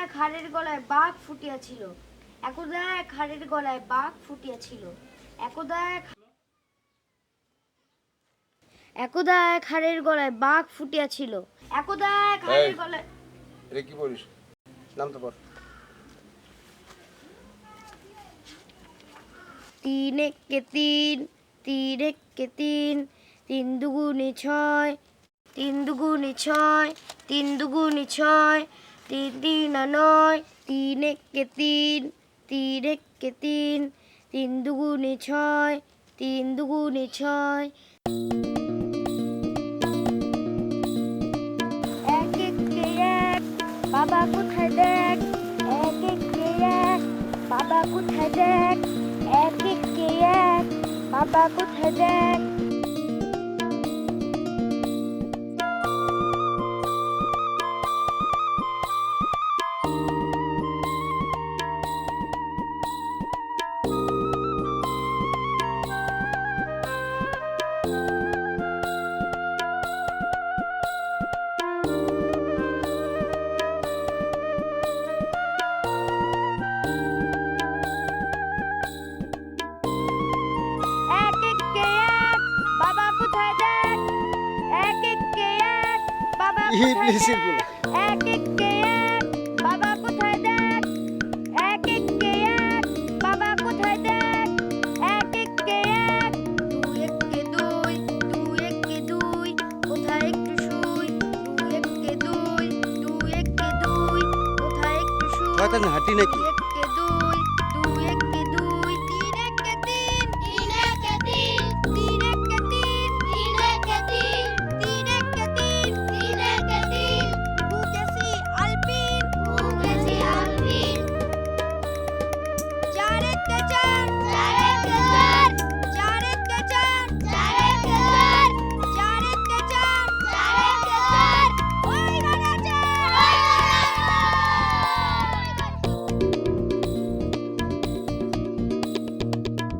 এক হাড়ের গলায় বাঘ ফুটিয়াছিল, একদা এক হাড়ের গলায় বাঘ ফুটিয়াছিল, একদা এক হাড়ের গলায় বাঘ ফুটিয়াছিল, একদা এক হাড়ের গলায়। রে কি বলিস? নাম তো পড়। তিন একে তিন, তিন একে তিন, তিন দুগুণে ছয়, তিন দুগুণে ছয়, তিন দুগুণে ছয়, তিন তিনা নয়, তিন একে তিন, তিন একে তিন, তিন দুগুণে ছয়, তিন দুগুণে ছয়। এক একে এক, বাবা কোথায় দেখ, এক একে এক, বাবা কোথায় দেখ, এক একে এক, বাবা কোথায় দেখ। এক একে এক, বাবা কোথায় দেখ, এক একে এক, বাবা কোথায় দেখ, এক একে এক, বাবা কোথায় দেখ, এক একে এক, বাবা কোথায় দেখ, এক একে এক। দুই একে দুই, দুই একে দুই, কোথায় একটু শুই, দুই একে দুই, দুই একে দুই, কোথায় একটু শুই। শয়তান হাঁটি নাকি? দুই একে দুই, দুই একে দুই, তিন একে তিন, তিন একে তিন, তিন একে তিন, তিন একে তিন, তিন একে তিন, তিন একে তিন। বুকেছি আলপিন, বুকেছি আলপিন। চার একে চার, চার একে চার, চার একে চার, চার একে চার, চার একে চার, চার একে চার। ওই গানা চার, ওই গানা চার।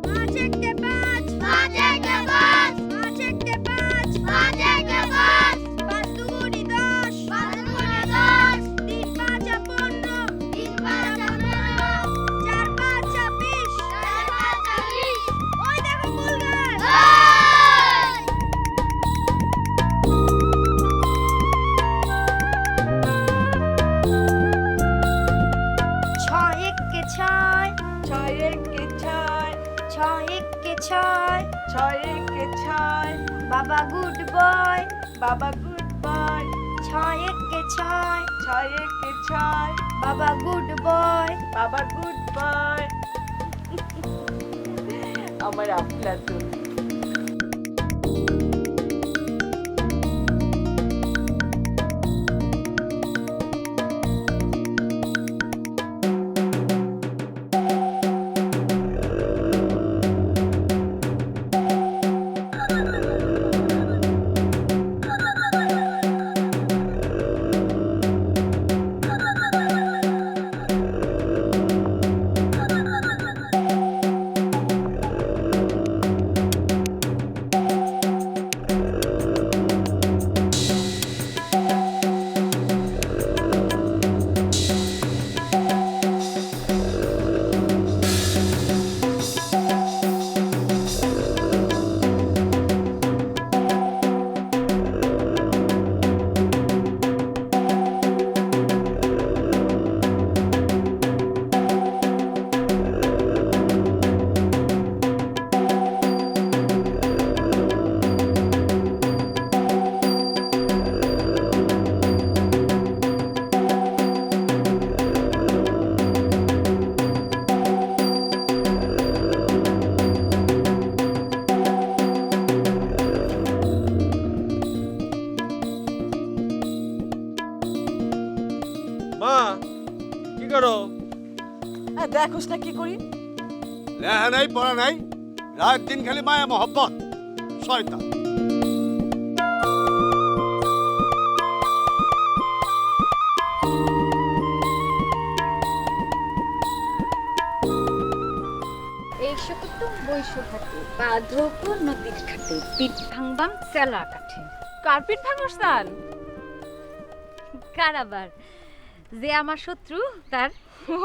পাঁচ একে পাঁচ, পাঁচ একে পাঁচ, পাঁচ একে পাঁচ, পাঁচ একে পাঁচ। পাঁচ দুগুণে দশ, পাঁচ দুগুণে দশ। তিন পাঁচা 15, তিন পাঁচা 15। চার পাঁচা 20, চার পাঁচা 20। ওই দেখো ফুল গাছ। ছয় একে ছয়, ছয় একে ছয়, ছয় একে ছয়। ছয় একে ছয়, বাবা গুড বয়, বাবা গুড বয়। ছয় একে ছয়, ছয় একে ছয়, বাবা গুড বয়। বাবা গুড বয়। আমার আফলাতুন। মা কি করো? দেখোস না কি করি? লেহা নাই পড়া নাই, রাত দিন খালি মায়া মোহব্বত। শয়তান। এইসব তো বৈশ থাকে বাধব নদীর ঘাটে পিঠ ভাঙবাম চেলা কাঠে। কার্পেট ভাঙস তান? কারাবার যে আমার শত্রু তার। ও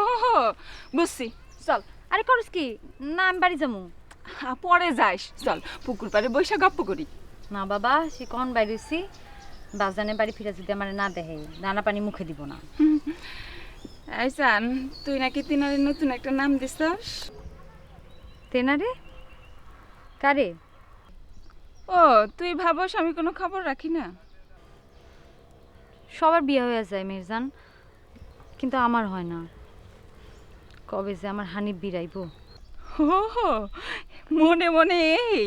বুঝছি, চল। আরে করস কি? না আমি বাড়ি যাবো। পরে যাইস, চল পুকুর পাড়ে বৈশা গপ্প করি। না বাবা, সে কখন বাইরেছি, বাজানের বাড়ি ফিরে যদি আমার না দেখে দানা পানি মুখে দিব না। আইসান, তুই নাকি তিনারে নতুন একটা নাম দিছস? তেনারে? কারে? ও তুই ভাবস আমি কোনো খবর রাখি না? সবার বিয়ে হয়ে যায় মির্জান, কিন্তু আমার হয় না। কবে যে আমার হানিফ বিরাইব। ও মনে মনে এই,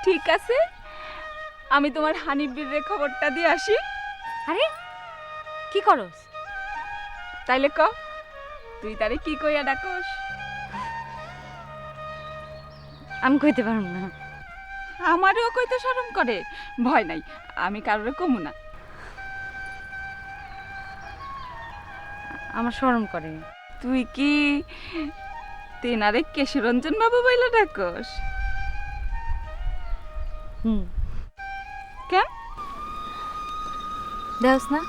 ঠিক আছে, আমি তোমার হানিফ বীরের খবরটা দিয়ে আসি। আরে কি করস? তাইলে ক, তুই তারে কি কইয়া ডাকস? আমি কইতে পারব না। আমারও কইতে শরম করে। ভয় নাই, আমি কারোর কমু না। আমার শরম করে। তুই কি তেনারে কেশরঞ্জন বাবু বইলা ডাকস? হুম, কেন? দেখস না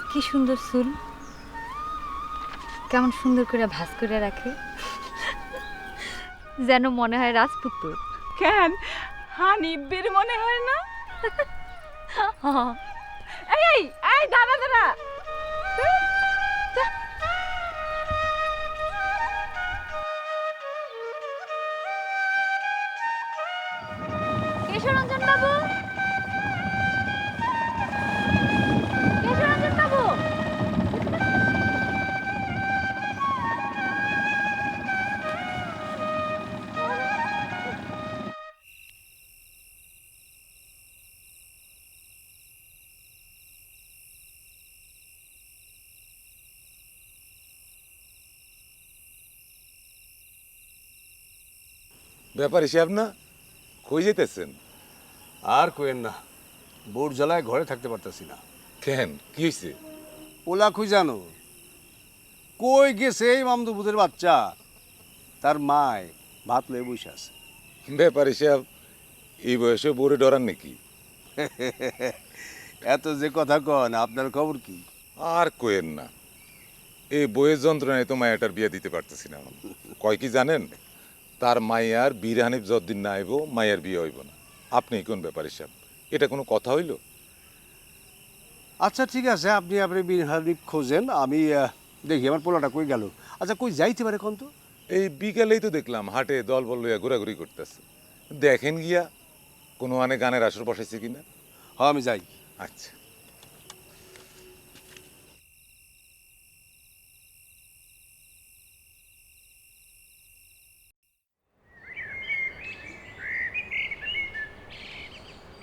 কি সুন্দর চুল, কেমন সুন্দর করে ভাঁজ করে রাখে, যেন মনে হয় রাজপুত্র। কেন হানিফ বীর মনে হয় না? এই এই এই দাঁড়া দাঁড়া। কেশরঞ্জন বাবু, কেশরঞ্জন বাবু। ব্যাপার হিসাব না, কই যেতেছেন? আর কোয়েন না, বোর জ্বালায় ঘরে থাকতে পারতাছি না। কেন, কি হয়েছে? ওলা খুঁজ জানো কই গেছে এই মামদুপুতের বাচ্চা? তার মায় ভাত লয়ে বসে আছে। ব্যাপার হিসাব এই বয়সে বোরে ডরান নাকি? এত যে কথা কন, আপনার খবর কি? আর কোয়েন না, এই বইয়ের যন্ত্রণায় তো মায়াটার বিয়ে দিতে পারতেছি না। কয় কি জানেন, তার মায়ার বীর হানিফ যতদিন না আইব মায়ের বিয়ে হইব না। আপনি কোন ব্যাপার হিসাব, এটা কোনো কথা হইল? আচ্ছা ঠিক আছে, আপনি আপনি বীর হানিফ খোঁজেন, আমি দেখি আমার পোলাটা কই গেল। আচ্ছা কই যাইতে পারে কোন তো? এই বিকালেই তো দেখলাম হাটে দল বল লইয়া ঘোরাঘুরি করতেছে। দেখেন গিয়া কোনো আনে গানের আসর বসাইছে কিনা। হ্যাঁ আমি যাই। আচ্ছা।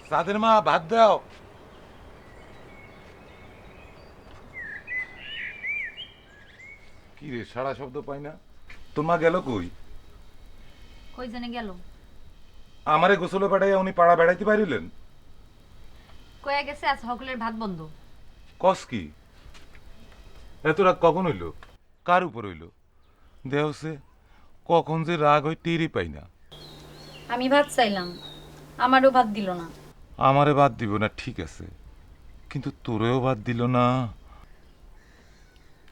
সাদের মা ভাত দাও। কি রে, সারা শব্দ পাই না। তোর মা গেল কই? কই জানে গেল? আমারে গোসলে পাঠাইয়া উনি পাড়া বেড়াইতে পারিলেন? কয়া গেছে আজ সকলের ভাত বন্ধ। কস কি? এত রাত কখন হইল? কার উপর হইল? দেহসে কখন যে রাগ হয় টেরই পাই না। আমি ভাত চাইলাম, আমারও ভাত দিল না। আমারে বাদ দিব না ঠিক আছে, কিন্তু তোরেও বাদ দিল না।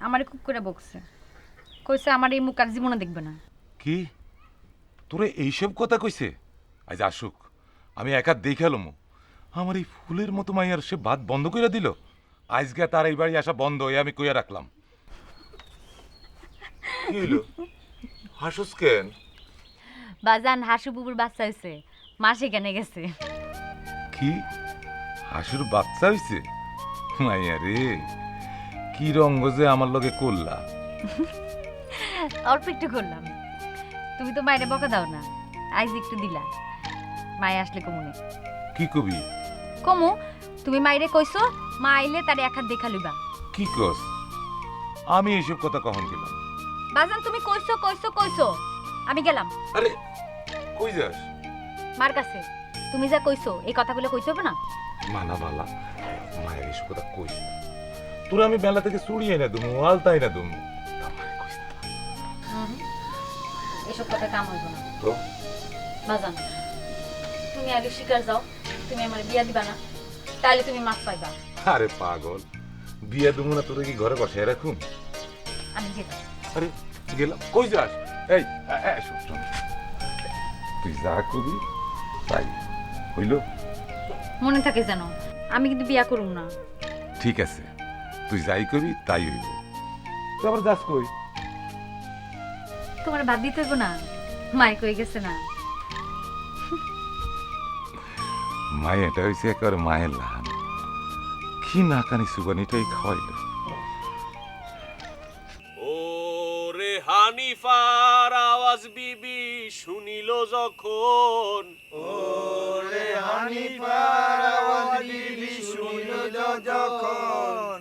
আমারে খুব করে বকছে, কইছে আমার এই মুখ আর জীবনে দেখবে না। কি তোরে এইসব কথা কইছে? আজ আসুক, আমি একা দেখালাম। আমার এই ফুলের মতো মাইয়ার সে ভাত বন্ধ করে দিল। আজকে তার এই বাড়ি আসা বন্ধ হয়ে আমি কইয়া রাখলাম। কি হইল, হাসুস কেন? বাজান হাসু বুবুর বাচ্চা হয়েছে, মা সেখানে গেছে। কি হাসুর বাচ্চা হইছে? মাইয়া রে, কি রঙ্গ যে আমার লগে করলা। অল্প একটু করলাম, তুমি তো মায়ের বকা দাও না, আইজ একটু দিলা। মায়ে আসলে কমুনে। কি কবি? কমু, তুমি মাইরে কইছো মা আইলে তার এক হাত দেখা লইবা। কি কস? আমি এইসব কথা কখন গেলাম? বাজান তুমি কইছো কইছো কইছো, আমি গেলাম। আরে কই যাস? মার কাছে। তুমি যা কইছো এই কথাগুলো কইতে হবে না। মানা বালা, মায়ের এইসব কথা কইস না। তোরা আমি বেলা থেকে চুড়িয়ে না দুমু, আলতাই না দুমু। এসব কথা কাম হইব না তো বাজান। তুমি আগে শিকার যাও, তুমি আমার বিয়া দিবা না, তাহলে তুমি মাছ পাইবা। আরে পাগল, বিয়ে দেবো না, তোরা কি ঘরে বসায় রাখুন? আমি গেলাম। আরে গেলাম, কই যাস? এই শোন শোন, তুই যা করবি তাই হইল। মনে থাকে যেন, আমি কিন্তু বিয়া করুম না। ঠিক আছে, তুই যাই করবি তাই হইব। তুই আবার যাস কই? তোমার বাদ দিতে হইব না, মাই কই গেছে না। মায়েটা হয়েছে একেবারে মায়ের লাহান, কি নাকানি সুগানিটাই খাওয়াইলো। ওরে হানিফার আওয়াজ বিবি শুনিল যখন, ওরে হানিফার আওয়াজ বিবি শুনিল যখন,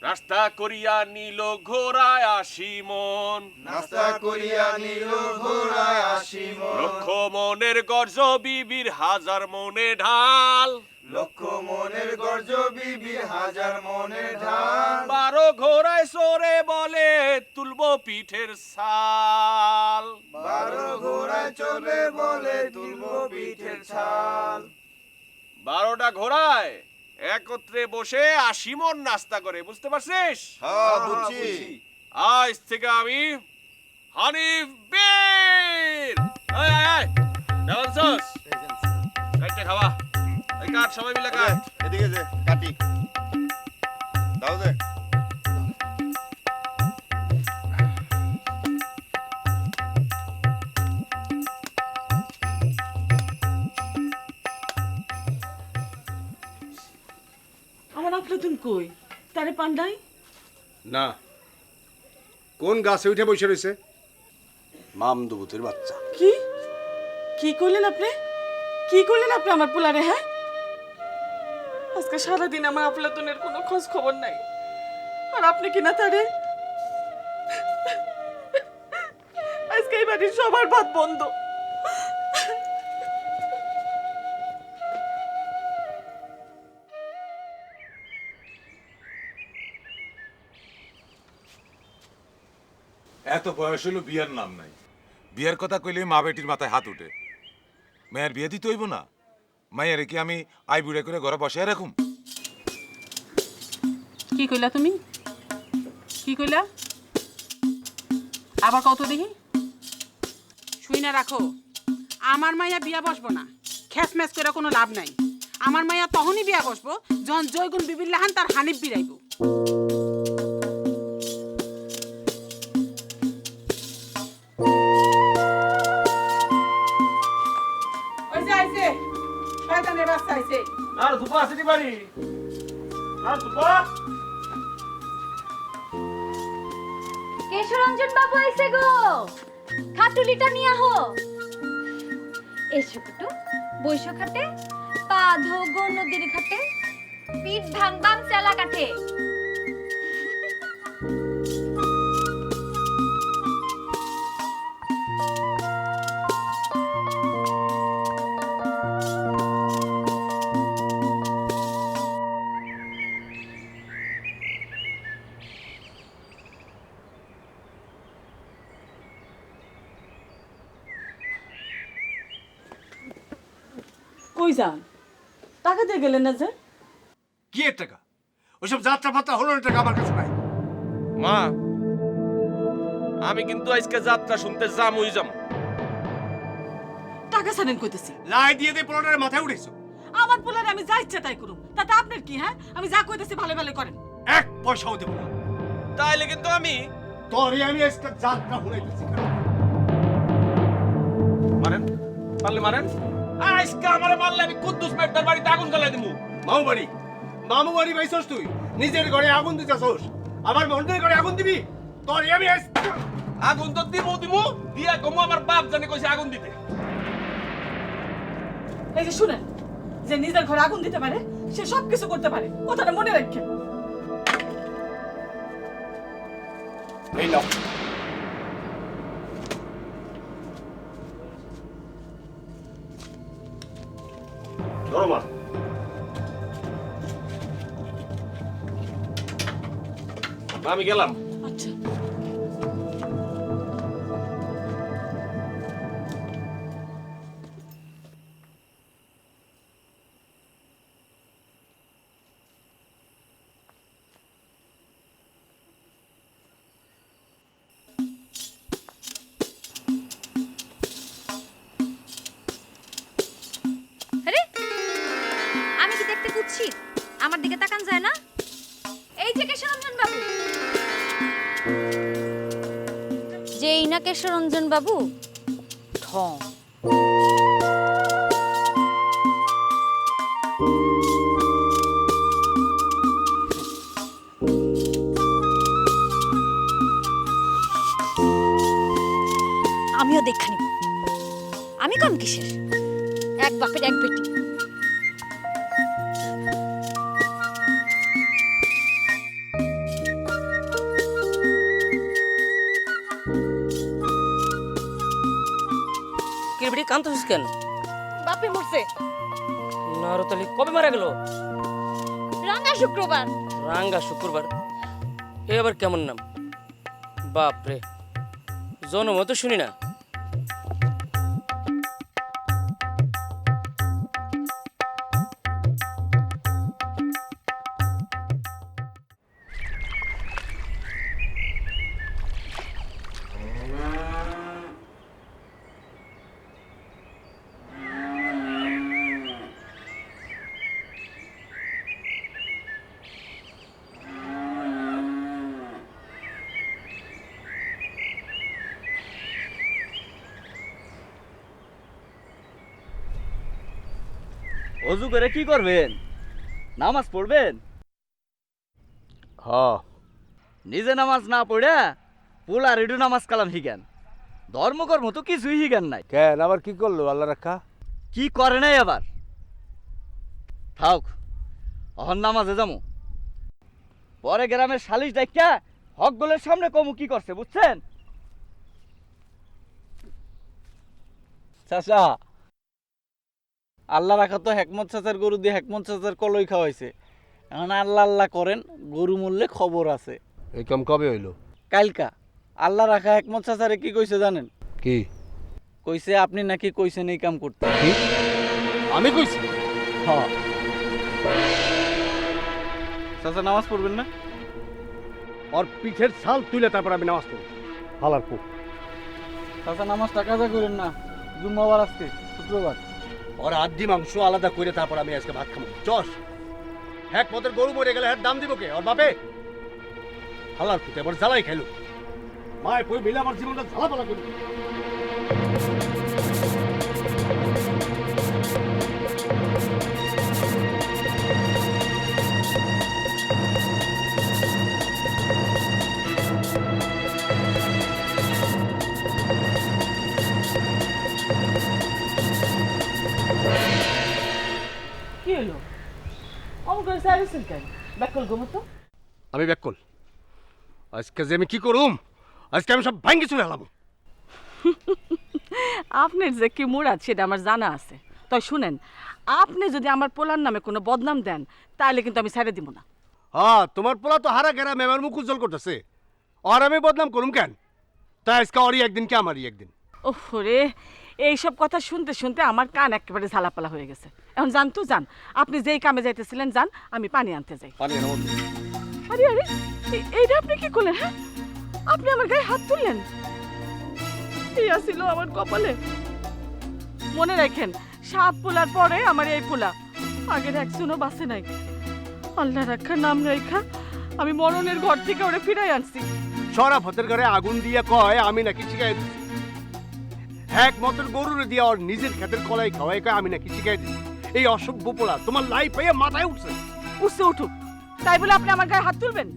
রাস্তা করিয়া নিল ঘোড়ায় ৮০ মন, নাস্তা করিয়া নিল ঘোড়ায় ৮০ মন, লক্ষ মনের গর্জ বিবির ১০০০ মনে ঢাল, লক্ষ মনের গর্জ বিবি ১০০০ মনের ঢাল, ১২ ঘোড়ায় চড়ে বলে তুলবো পিঠের ছাল, ১২ ঘোড়ায় চলে বলে তুলব পিঠের ছাল, ১২টা ঘোড়ায় একত্রে বসে ৮০ মন নাস্তা করে, বুঝতে পারছিস? হ্যাঁ বুঝছি। আজ থেকে আমি হানিফ বীর। আয় আয় আয়, কেমন আছিস? কাটতে খাওয়া, এই কাট, সবাই মিলে কাট। এদিকে যে কাটি দাও যে। আমার আপলাতুন কই? তারে পান্ডাই? না, কোন গাছে উঠে বসে রয়েছে? মামদুবুতের বাচ্চা। কি কি করলেন আপনি? কি করলেন আপনি আমার পোলারে? হ্যাঁ, আজকে সারাদিন আমার আপলাতুনের কোনো খোঁজ খবর নাই, আর আপনি কিনা তারে আজকে এই বাড়ির সবার ভাত বন্ধ। এত বয়স হলো বিয়ার নাম নাই, বিয়ার কথা কইলে মা বেটির মাথায় হাত উঠে। মায়ের বিয়ে দিতে হইব না? মায়ের কি আমি আই বুড়ে করে ঘরে বসায় রাখুম? কি কইলা তুমি? কি কইলা? আবার কত দেখি শুই না রাখো। আমার মাইয়া বিয়া বসবো না, খ্যাস ম্যাচ করে কোনো লাভ নাই। আমার মাইয়া তখনই বিয়া বসবো যখন জয়গুণ বিবির লাহান তার হানিফ বিরাইব। ওই যে আইছে শয়তানের বাচ্চা আইছে। আর দুপা আছে নি বাড়ি? আর দুপা? কেশরঞ্জন বাবু আইছে গো, খাটুলিটা নিয়ে আহো। এসো কুটু, বৈশ খাটে, পা ধো গো নদীর ঘাটে, পিঠ ভাঙবাম চালা কাঠে। কই যান? টাকা দিয়ে গেলেন না যে? কি এর টাকা? ওইসব যাত্রা ফাত্রা হলো টাকা আমার কাছে নাই। মা, আমি কিন্তু আজকে যাত্রা শুনতে যামই যাম। টাকা ছাড়েন কইতেছি। লাই দিয়ে দিয়ে পোলাটার মাথায় উঠেছো। আমার পোলারে আমি যা ইচ্ছা তাই করুম, তাতে আপনার কি? হ্যাঁ, আমি যা কইতেছি ভালো ভালো করেন। এক পয়সাও দেবো না। তাইলে কিন্তু আমি তোরই আমি আজকে যাত্রা শুনাইতেছি। মারেন, পারলে মারেন। আজকে আমারে মারলে আমি কুদ্দুস মেটদার বাড়িতে আগুন জ্বালাই দিমু। মামু বাড়ি পাইছস তুই? নিজের ঘরে আগুন দিতেছস, আমার মন্দির ঘরে আগুন দিবি? তোরই আমি আগুন তো দিমু দিয়া কমু আমার বাপ জানে কইছে আগুন দিতে। এই যে শুনেন, যে নিজের ঘরে আগুন দিতে পারে সে সব কিছু করতে পারে, কথাটা মনে রাখেন। এই নাও। ধরো মা। আমি গেলাম। আচ্ছা, কুৎসিত, আমার দিকে তাকান যায় না? এই যে কেশরঞ্জন বাবু, যেই না কেশরঞ্জন বাবু ঠং। আমিও দেখা নিব, আমি কম কিসের, এক বাপের এক বেটি। কিরবিটি কাঁদতেছিস কেন? বাপে মরছে। না রতালি কবে মারা গেল? রাঙা শুক্রবার। রাঙ্গা শুক্রবার, এ আবার কেমন নাম? বাপ রে, জন্ম তো শুনি না। অজু করে কি করবেন? নামাজ পড়বেন? হ নিজে নামাজ না পড়ে পোলা রেডু নামাজ কালাম হিগান। ধর্মকর্ম তো কিছুই হিগান নাই। কেন আবার কি করলো আল্লাহ রাখা? কি করে নাই আবার? থাক, অহন নামাজে যামু। পরে গ্রামের সালিশ দেখা হক গোলের সামনে কমু কি করছে, বুঝছেন? চাচা, আল্লাহ রাখা তো হেকমত চাচার গরু দিয়ে হেকমত চাচার কলই খাওয়াইছে। এখন আল্লাহ আল্লাহ করেন, গরু মূল্যে খবর আছে। এই কাম কবে হইলো? কালকা আল্লাহ রাখা হেকমত চাচারে কি কইছে জানেন? কি কইছে আপনি নাকি কইছেন এই কাম করতে। কি আমি কইছি? হ্যাঁ। চাচা নামাজ পড়বেন না? ওর পিঠের ছাল তুলে তারপর আমি নামাজ পড়ব। হালার পু চাচা নামাজটা কাজা করেন না, জুম্মাবার আজকে শুক্রবার। ওর হাড্ডি মাংস আলাদা করে তারপর আমি আজকে ভাত খাবো। চস এক মতের গরু মরে গেলে এর দাম দিব কে? ওর বাপে? হালার পুতে এবার জ্বালাই খাইলো। মায় পই মিলে আমার জীবনটা জ্বালাপালা করে দিল। কি হলো? অমন করে সার্ভিসিং কেন? ব্যাকল ঘুমতো। আমি ব্যাকল। আজকে যে আমি কি করুম, আজকে আমি সব ভাঙ্গি চুরে হলাম। আপনার যে কি মুড আছে সেটা আমার জানা আছে। তো শুনেন, আপনি যদি আমার পোলার নামে কোনো বদনাম দেন তাহলে কিন্তু আমি ছেড়ে দিব না। হ্যাঁ, তোমার পোলা তো হারা গেরা মেমার মুখ উজ্জ্বল করতেছে। আর আমি বদনাম করুম কেন? তাই আজকে ওরই একদিন কি আমারই একদিন। ওহ রে, এইসব কথা শুনতে শুনতে আমার কান একেবারে ঝালাপালা হয়ে গেছে। এখন যান তো যান, আপনি যেই কামে যাইতেছিলেন যান, আমি পানি আনতে যাই। পানি এনে বন্ধু। আরে আরে, এইটা আপনি কি করলেন? হ্যাঁ, আপনি আমার গায়ে হাত তুললেন। এই আসিল আমার কপালে। মনে রাখেন, 7 পোলার পরে আমার এই পোলা, আগের একজনও বাঁচে নাই। আল্লাহ রাখা নাম রাখা আমি মরণের ঘর থেকে ওরে ফিরাই আনছি। শরাফতের ঘরে আগুন দিয়ে কয় আমি নাকি শিখাই দিচ্ছি। এক মতের গরুরে দিয়ে ওর নিজের ক্ষেতের কলাই খাওয়াই কয় আমি নাকি শিখাই দিচ্ছি। এই অসভ্য পোলা তোমার লাই পাইয়া মাথায় উঠছে। উঠছে উঠুক, তাই বলে আপনি আমার গায়ে হাত তুলবেন?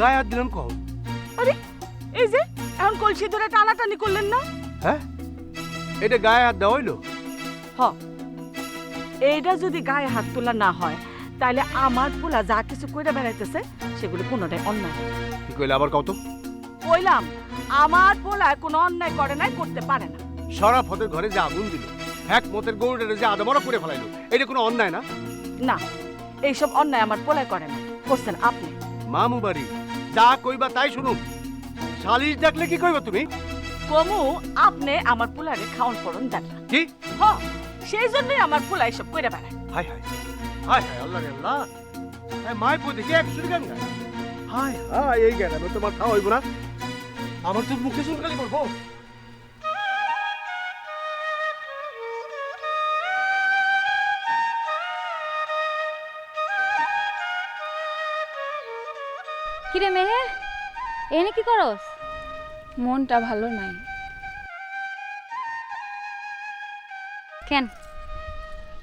গায়ে হাত দিলাম কহ? আরে এই যে এখন কলসি ধরে টানাটানি করলেন না? হ্যাঁ, এটা গায়ে হাত দেওয়া হইলো? হ, এইটা যদি গায়ে হাত তোলা না হয় তাহলে আমার পোলা যা কিছু কইরা বেড়াইতেছে সেগুলো কোনোটাই অন্যায়। কি কইলে আবার কত? কইলাম আমার পোলা কোনো অন্যায় করে নাই, করতে পারে না। শরাফতের ঘরে যে আগুন দিল, এক মতের গরুটারে যে আদামরা করে ফেলাইলো, এটা কোনো অন্যায় না? না, এইসব অন্যায় আমার পোলায় করে না, করছেন আপনি। মামু বাড়ি যা কইবা তাই শুনুম। সালিশ ডাকলে কি কইবা তুমি? কমু আপনি আমার পোলারে খাওন পড়ন দেন না। কি? হ, সেই জন্যই আমার পোলা এসব কইরা বেড়ায়। হায় হায় হায় হায়, আল্লাহ রে আল্লাহ। মায় পো দেখে এক শুরু গান গায়। হায় হায়, এই গান আমি তোমার খাওয়া হইব না। আমার তো মুখে চুলকালি করবো। কিরে মেহের এনে কি করস? মনটা ভালো নাই। কেন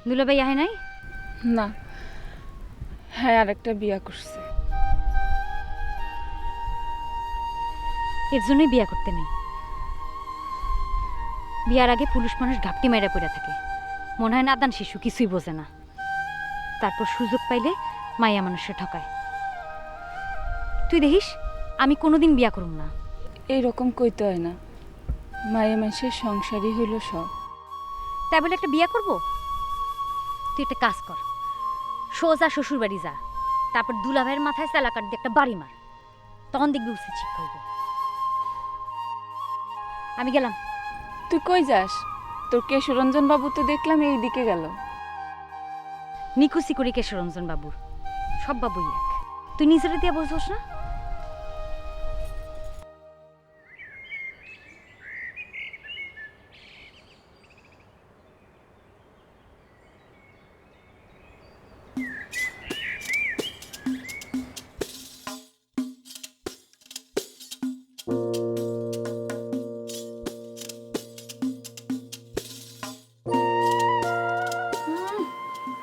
দুলাভাই আহে নাই? না, হ্যাঁ আর একটা বিয়া করছে। এর জন্যই বিয়া করতে নেই। বিয়ার আগে পুরুষ মানুষ ঘাপটি মাইরা পড়ে থাকে, মনে হয় নাদান শিশু, কিছুই বোঝে না। তারপর সুযোগ পাইলে মাইয়া মানুষে ঠকায়। তুই দেখিস আমি কোনোদিন বিয়া করুম না। এইরকম কইতে হয় না, মায়ে মানুষের সংসারই হইল সব। তাই বলে একটা বিয়া করব? তুই একটা কাজ কর, সোজা শ্বশুর বাড়ি যা, তারপর দুলাভাইয়ের মাথায় চালা কাট দিয়ে একটা বাড়ি মার, তখন দেখবি উচিত ঠিক হইব। আমি গেলাম। তুই কই যাস? তোর কেশরঞ্জন বাবু তো দেখলাম এই দিকে গেল। নিকুচি করি কেশরঞ্জন বাবুর, সব বাবুই এক। তুই নিজের দিয়ে বুঝোস না?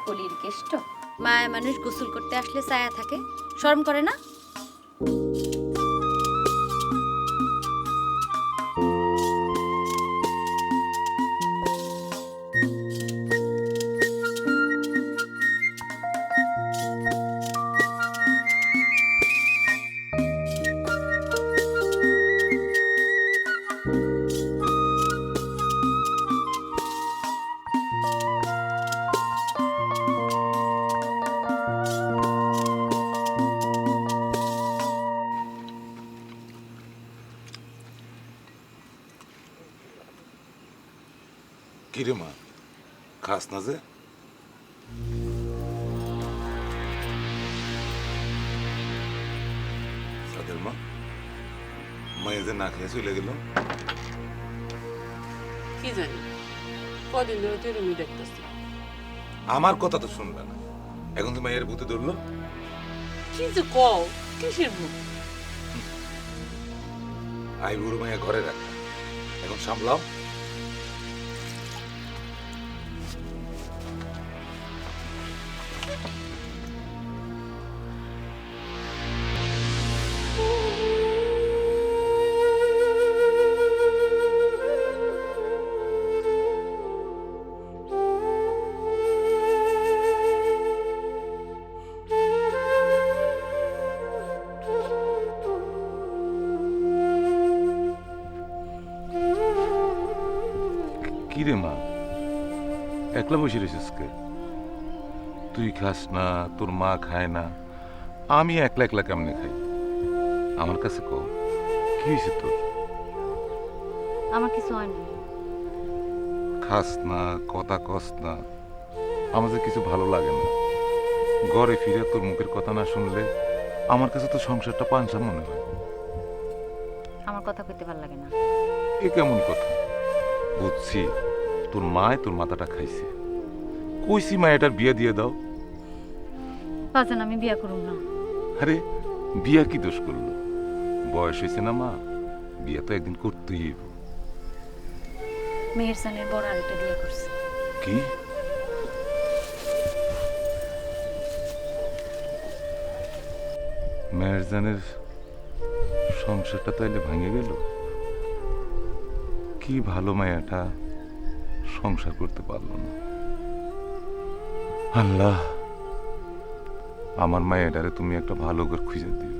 কলির কেষ্ট মায়া মানুষ গোসল করতে আসলে ছায়া থাকে, শরম করে না? কিরে মা, খাস না যে? সাদের মা, মায়ে যে না খেয়ে চলে গেল। কি জানি, কদিন ধরে তুই রুমি দেখতেছি। আমার কথা তো শুনবে না, এখন তো মায়ের ভূতে ধরলো। কি যে কও, কিসের ভূত? আই বুড়ো মায়া ঘরে রাখ, এখন সামলাও। কিরে মা, একলা বসে রয়েছিস কে? তুই খাস না, তোর মা খায় না, আমি একলা একলা কেমনে খাই? আমার কাছে কও, কি হয়েছে তোর? আমার কিছু হয় না। খাস না, কথা কস না, আমাদের কিছু ভালো লাগে না। ঘরে ফিরে তোর মুখের কথা না শুনলে আমার কাছে তো সংসারটা পাঞ্চা মনে হয়। আমার কথা কইতে ভালো লাগে না। এ কেমন কথা? বুঝছি, তোর মায় তোর মাথাটা খাইছে। কইছি মা এটার বিয়ে দিয়ে দাও। বাজান আমি বিয়া করুম না। আরে বিয়া কি দোষ করলো? বয়স হয়েছে না মা, বিয়া তো একদিন করতেই হইব। মেহেরজানের বড় আরেকটা বিয়ে করছে। কি? মেহেরজানের সংসারটা তাইলে ভাঙে গেল? কি ভালো মায়াটা সংসার করতে পারলো না। আল্লাহ, আমার মায়েরারে তুমি একটা ভালো ঘর খুঁজে দিও,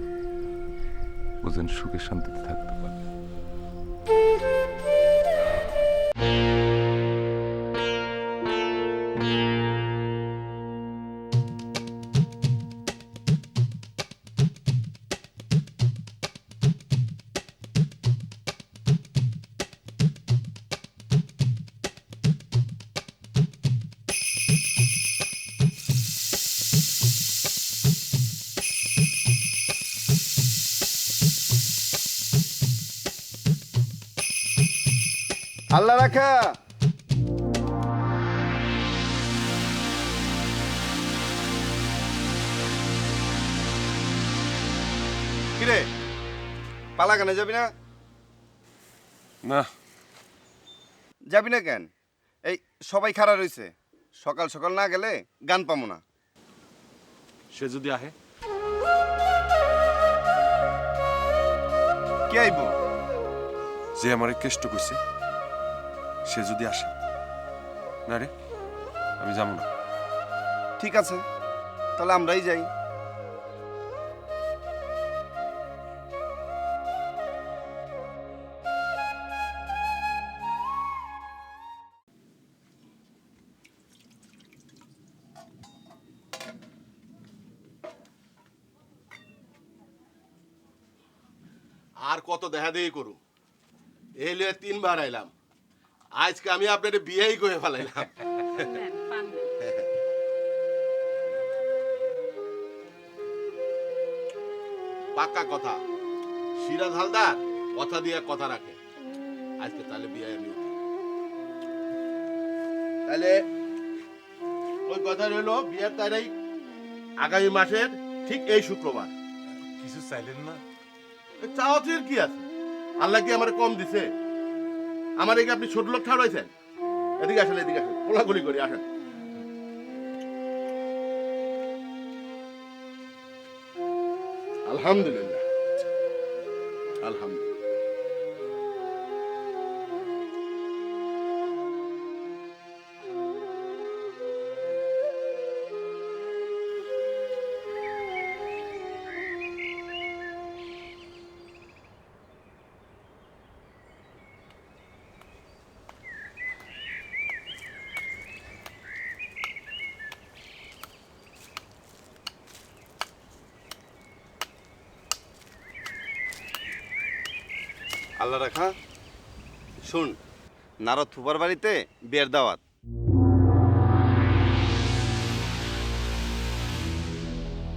ও যেন সুখে শান্তিতে থাকতে পারে। আল্লাহ রাখা। কিরে পালা গানে যাবি না? না যাবি না কেন? এই সবাই খাড়া রইছে, সকাল সকাল না গেলে গান পামো না। সে যদি আহে কে আইব? যে আমার কেষ্ট কইছে সে যদি আসে। না রে আমি যাবো না। ঠিক আছে, তাহলে আমরাই যাই। আর কত দেখা দেখি করু, এই লিয়ে 3 বার আইলাম, আজকে আমি আপনার বিয়েই করে ফেলাইলাম। পাক্কা কথা, সিরাজ হালদার কথা দিয়ে কথা রাখে। আজকে তাহলে বিয়ে আমি উঠি। তাহলে ওই কথা রইলো, বিয়ের তারিখ আগামী মাসের ঠিক এই শুক্রবার। কিছু চাইলেন না? চাওয়াতির কি আছে? আল্লাহ কি আমার কম দিছে? আমার একে আপনি ছোট লোক ঠাউরাইছেন? এদিকে আসেন, এদিকে আসেন, কোলাগুলি করি, আসেন। আলহামদুলিল্লাহ, আলহামদুলিল্লাহ। আল্লাহ রাখা। শুন, নারদ ফুপার বাড়িতে বিয়ের দাওয়াত।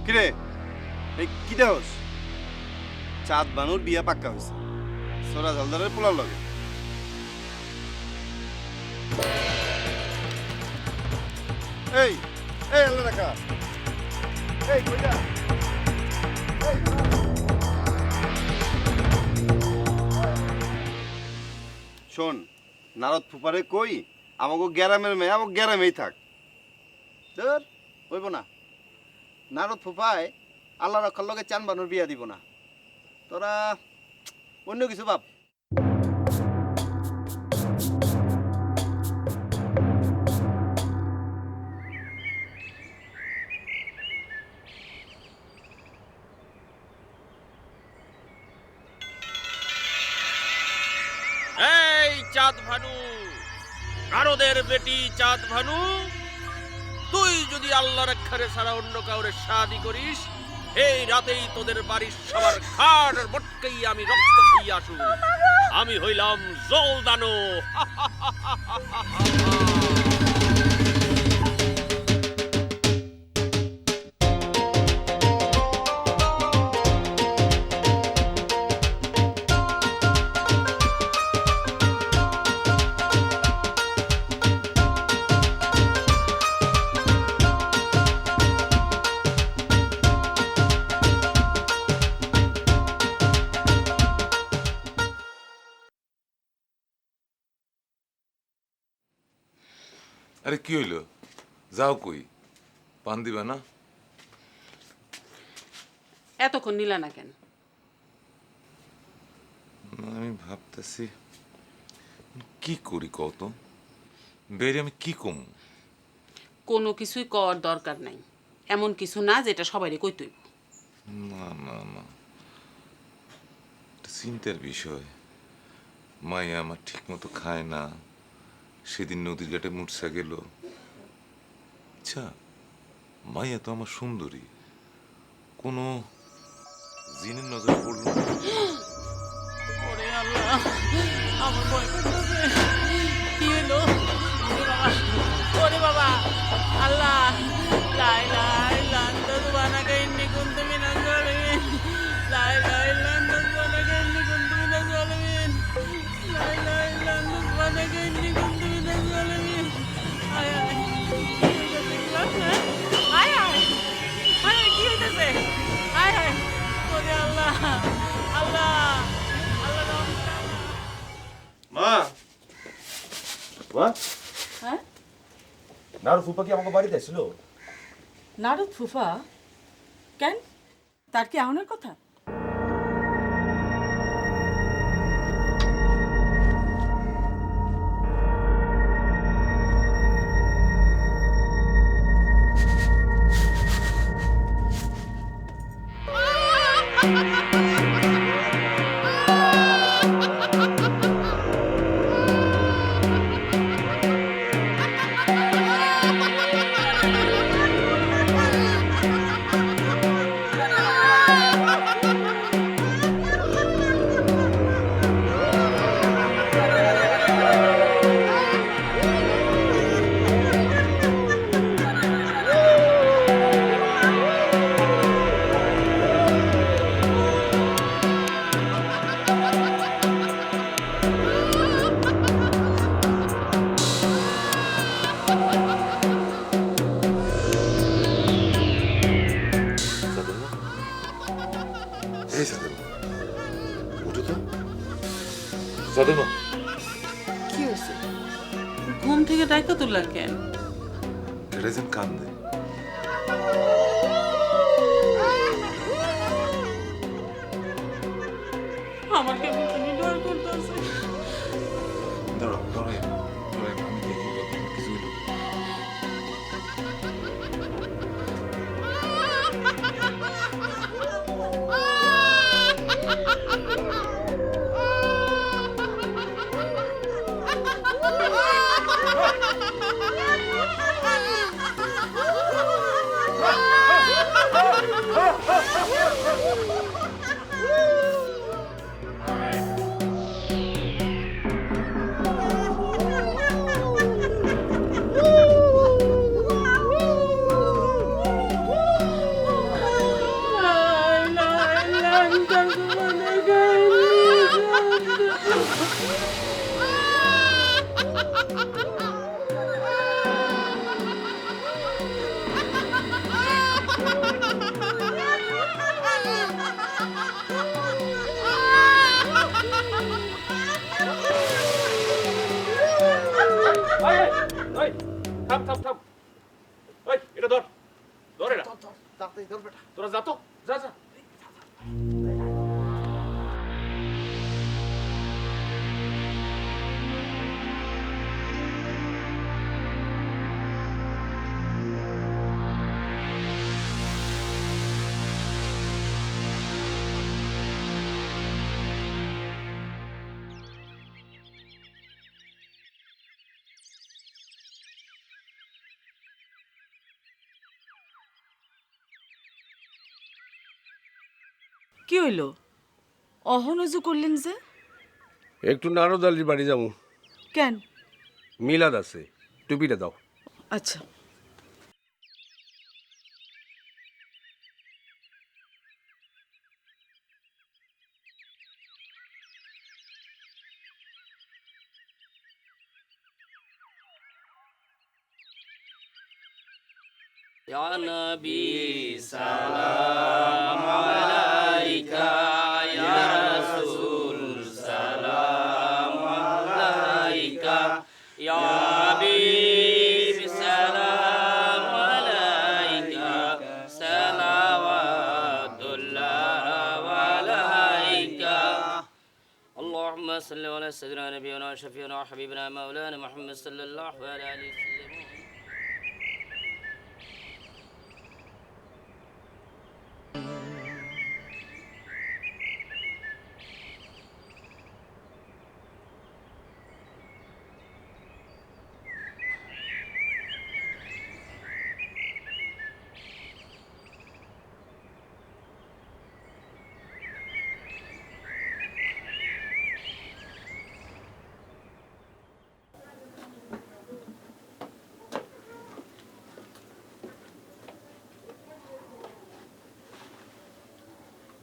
কিরে এই কি দেহস? চাঁদ বানুর বিয়া পাক্কা হয়েছে, সোরা জলদারের পোলার লগে। এই এই আল্লাহ রাখা, এই কইরা শোন, নারদ ফুপারে কই আমাকে গ্যারামের মেয়ে আমাকে গ্যারামেই থাক। তোর হইব না, নারদ ফুপায় আল্লাহ রক্ষার লগে চান বানুর বিয়া দিব না। তোরা অন্য কিছু ভাব। এই চাঁদ ভানু, নারদের বেটি চাঁদ ভানু, তুই যদি আল্লাহ রক্ষারে ছাড়া অন্য কাউরে শাদি করিস, এই রাতেই তোদের বাড়ির সবার খাট মটকেই আমি রক্ত খাইয়া আসু। আমি হইলাম জলদানো। আরে কি হইল? যাও কই, পান দিবা না? এতক্ষণ নিলা না কেন? আমি ভাবতেছি কি করি কত, বেরে আমি কি কম? কোনো কিছুই কর দরকার নাই, এমন কিছু না যেটা সবাইরে কইতই। না না না, চিন্তার বিষয়। মাইয়া আমার ঠিক মতো খায় না, সেদিন নদীর ঘাটে মূর্ছা গেল। আচ্ছা, মাইয়া তো আমার সুন্দরী, কোনো জিনের নজরে পড়ল না? ওরে আল্লাহ, আমার ভয় করতেছে। কি হলো? ওরে বাবা, আল্লাহ, লা ইলাহা ইল্লা আনতা সুবহানাকা ইন্নী কুনতু মিনাজ জালিমিন। লা ইলাহা ইল্লা আনতা সুবহানাকা ইন্নী কুনতু মিনাজ জালিমিন। লা ইলাহা ইল্লা আনতা সুবহানাকা ইন্নী কুনতু মিনাজ জালিমিন। আয় আয়, আয় আয়, আয় কি হইতেছে? আয় আয়, ওরে আল্লাহ। ফুপা কি আমাকে বাড়িতে ছিল? নারদ ফুফা কেন, তার কি আহনের কথা? এই সাদেমা, উঠো তো। সাদেমা, কি হয়েছে? ঘুম থেকে ডাইকা তুললেন কেন? এটা যেন কান্দে। আমার কেমন জানি ডর করতেছে। দাঁড়াও, দাঁড়াই, আমি দেখি কিছু হইলো। থাম থাম থাম, ওই এটা ধর, ধর এটা, তোরা যা তো, যা যা। কি হইল? অহনজু করলেন যে? একটু নারদ আলীর বাড়ি যাবো, কেন? মিলাদ আছে, টুপিটা দাও। আচ্ছা। يا نبي سلام عليك يا رسول سلام عليك يا حبيب سلام عليك صلوات الله عليك اللهم صل على سيدنا نبينا وشفيعنا وحبيبنا مولانا محمد صلى الله عليه وسلم.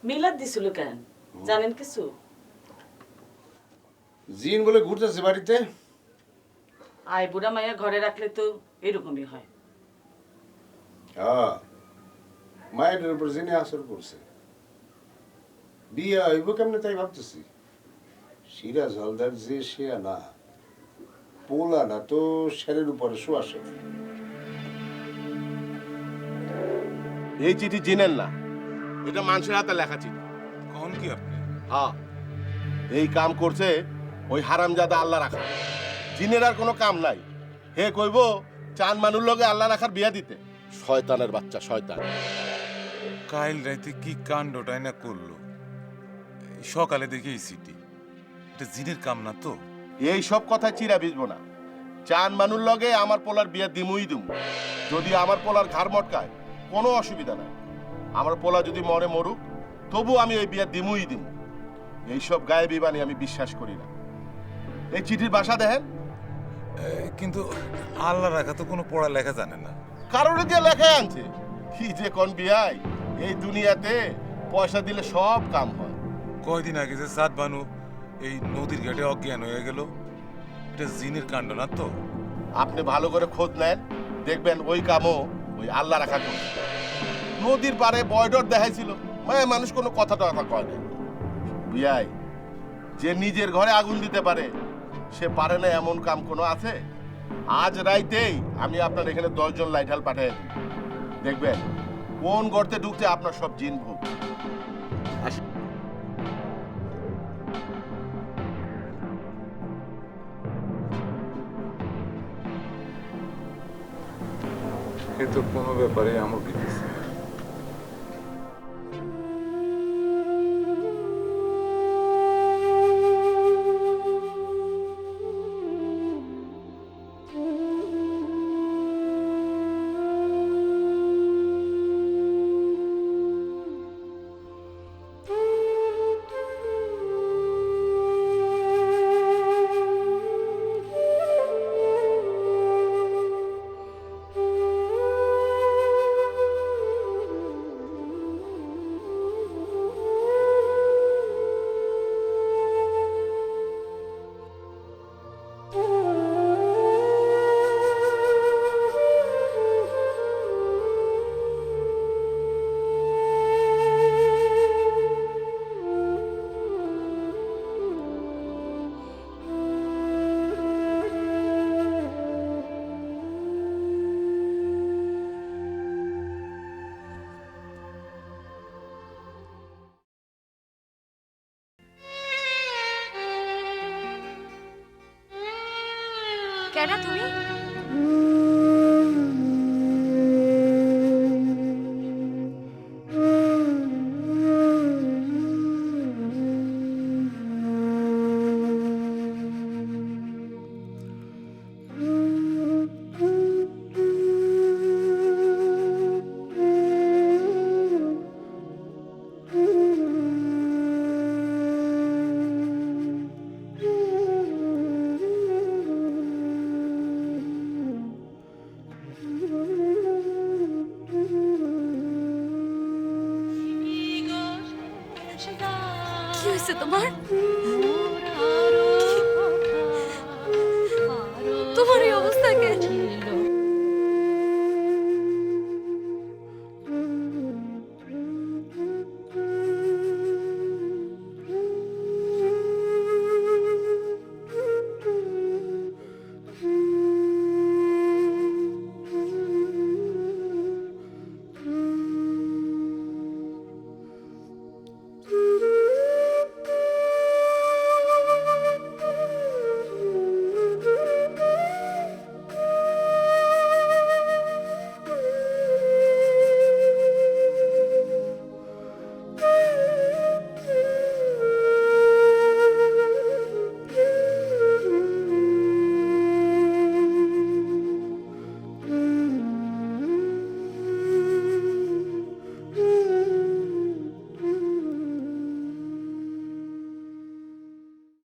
মিলাদ দিছিল কেন জানেন কিছু? জিন বলে ঘুরতেছে বাড়িতে। আয় বুড়া মাইয়া ঘরে রাখলে তো এরকমই হয়। হ্যাঁ, মায়ের উপর জিনে আসর করছে। বিয়ে হইব কেমনে তাই ভাবতেছি। সিরাজ হালদার যে সে না, পোলাটা তো শেরের উপরে শোয়াশে। এই চিঠি জিনেন না, এটা মানুষের হাতে লেখা চিঠি। কখন কি আপনি? হ্যাঁ, এই কাম করছে ওই হারামজাদা আল্লাহ রাখা। জিনের আর কোনো কাম নাই। হে কইব চান মানুষ লগে আল্লাহ রাখার বিয়া দিতে। শয়তানের বাচ্চা, শয়তান। কাইল রাইতে কি কাণ্ডটাই না করলো। সকালে দেখি এই সিটি, এটা জিনের কাম না তো? এই সব কথায় চিরা বিজবো না। চান মানুষ লগে আমার পোলার বিয়া দিমুই দিমু। যদি আমার পোলার ঘাড় মটকায় কোনো অসুবিধা নাই। আমার পোলা যদি মরে মরুক, তবু আমি এই বিয়া দিমুই দিমু। এইসব গায়ে বিবানি আমি বিশ্বাস করি না। এই চিঠির ভাষা দেখেন। কিন্তু আল্লাহ রাখা তো কোনো পড়া লেখা জানে না। কারোর দিয়ে লেখা আনছে কি যে কোন বিয়াই। এই দুনিয়াতে পয়সা দিলে সব কাম হয়। কয়দিন আগে যে সাত বানু এই নদীর ঘাটে অজ্ঞান হয়ে গেল, এটা জিনের কাণ্ড না তো? আপনি ভালো করে খোঁজ নেন, দেখবেন ওই কামও ওই আল্লাহ রাখা করছে। নদীর পারে বয়ডর দেখাইছিল, মায়ের মানুষ কোনো কথা টথা কয় না। বিয়াই যে নিজের ঘরে আগুন দিতে পারে, সে পারে না এমন কাম কোনো আছে? আজ রাইতেই আমি আপনার এখানে 10 জন লাইঠাল পাঠিয়ে দিই। দেখবেন কোন গর্তে ঢুকছে আপনার সব জিন ভূত। এ তো কোনো ব্যাপারে আমার দিতেছে। কেডা তুমি? কি হয়েছে তোমার?